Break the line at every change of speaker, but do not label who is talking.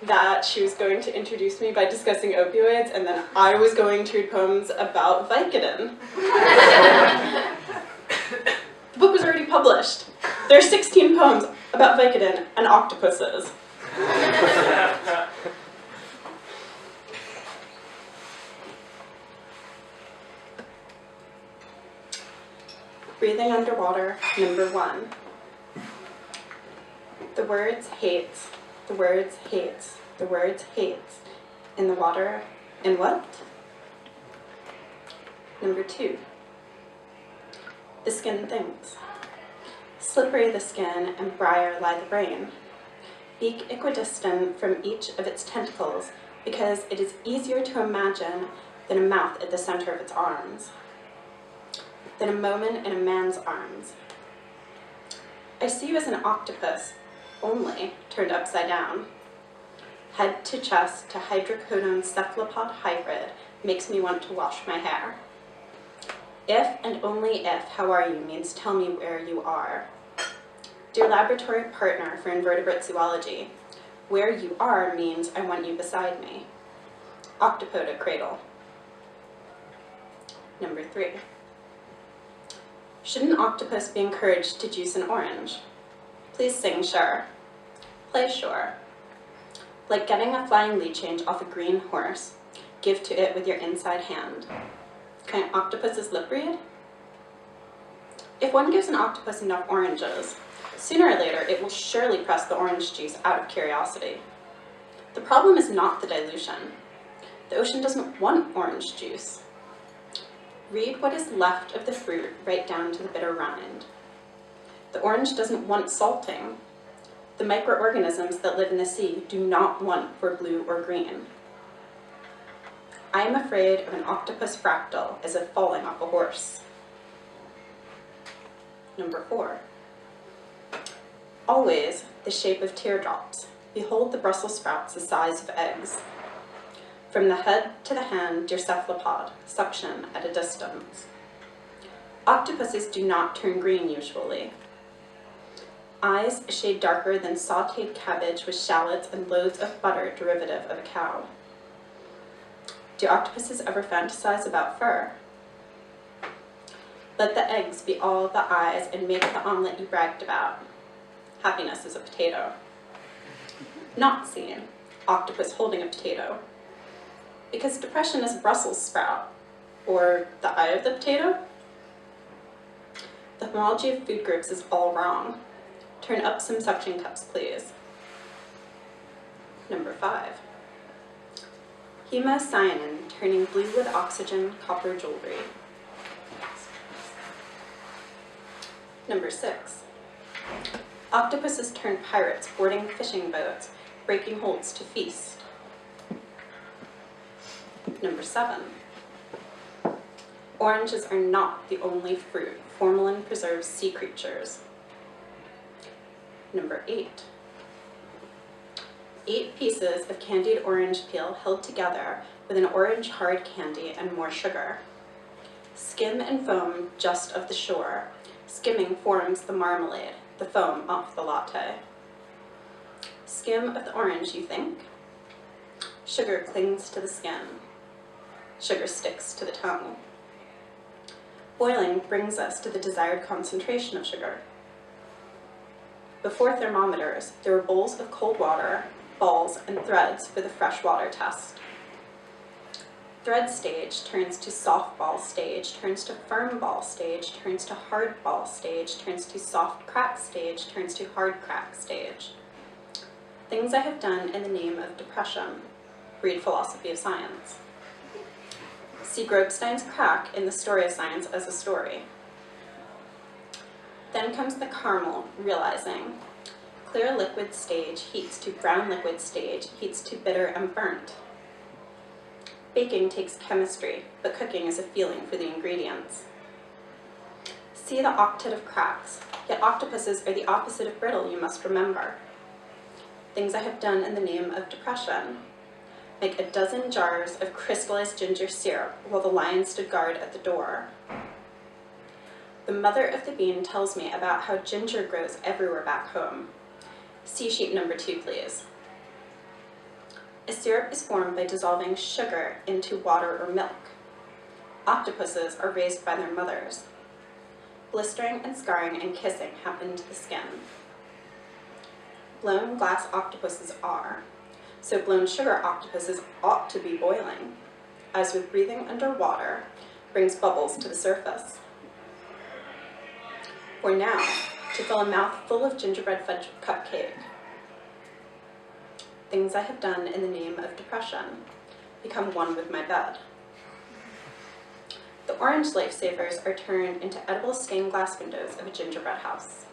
that she was going to introduce me by discussing opioids, and then I was going to read poems about Vicodin. The book was already published. There are 16 poems about Vicodin and octopuses. Breathing underwater, number 1. The words hates, the words hates, the words hates. In the water, in what? Number 2. The skin thinks. Slippery the skin and briar lie the brain. Beak equidistant from each of its tentacles, because it is easier to imagine than a mouth at the center of its arms, than a moment in a man's arms. I see you as an octopus, only turned upside down. Head to chest to hydrocodone cephalopod hybrid makes me want to wash my hair. If and only if how are you means tell me where you are. Dear laboratory partner for invertebrate zoology, where you are means I want you beside me. Octopoda cradle. Number 3. Should an octopus be encouraged to juice an orange? Please sing sure. Play sure. Like getting a flying lead change off a green horse, give to it with your inside hand. Can octopuses lip read? If one gives an octopus enough oranges, sooner or later it will surely press the orange juice out of curiosity. The problem is not the dilution. The ocean doesn't want orange juice. Read what is left of the fruit right down to the bitter rind. The orange doesn't want salting. The microorganisms that live in the sea do not want for blue or green. I am afraid of an octopus fractal as if falling off a horse. Number 4. Always the shape of teardrops. Behold the Brussels sprouts the size of eggs. From the head to the hand, dear cephalopod, suction at a distance. Octopuses do not turn green usually. Eyes a shade darker than sautéed cabbage with shallots and loads of butter derivative of a cow. Do octopuses ever fantasize about fur? Let the eggs be all the eyes and make the omelet you bragged about. Happiness is a potato. Not seen. Octopus holding a potato. Because depression is a Brussels sprout, or the eye of the potato. The homology of food groups is all wrong. Turn up some suction cups, please. Number 5. Hemocyanin turning blue with oxygen, copper jewelry. Number 6. Octopuses turn pirates boarding fishing boats, breaking holds to feast. Number 7. Oranges are not the only fruit. Formalin preserves sea creatures. Number 8. 8 pieces of candied orange peel held together with an orange hard candy and more sugar. Skim and foam just of the shore. Skimming forms the marmalade, the foam off the latte. Skim of the orange, you think? Sugar clings to the skin. Sugar sticks to the tongue. Boiling brings us to the desired concentration of sugar. Before thermometers, there were bowls of cold water, balls, and threads for the freshwater test. Thread stage turns to softball stage, turns to firm ball stage, turns to hard ball stage, turns to soft crack stage, turns to hard crack stage. Things I have done in the name of depression. Read Philosophy of Science. See Grobstein's crack in the story of science as a story. Then comes the caramel, realizing. Clear liquid stage heats to brown liquid stage, heats to bitter and burnt. Baking takes chemistry, but cooking is a feeling for the ingredients. See the octet of cracks, yet octopuses are the opposite of brittle, you must remember. Things I have done in the name of depression. Make a dozen jars of crystallized ginger syrup while the lion stood guard at the door. The mother of the bean tells me about how ginger grows everywhere back home. See sheet number 2, please. A syrup is formed by dissolving sugar into water or milk. Octopuses are raised by their mothers. Blistering and scarring and kissing happen to the skin. Blown glass octopuses are, so blown sugar octopuses ought to be boiling, as with breathing underwater brings bubbles to the surface. For now, to fill a mouth full of gingerbread fudge cupcake. Things I have done in the name of depression. Become one with my bed. The orange lifesavers are turned into edible stained glass windows of a gingerbread house.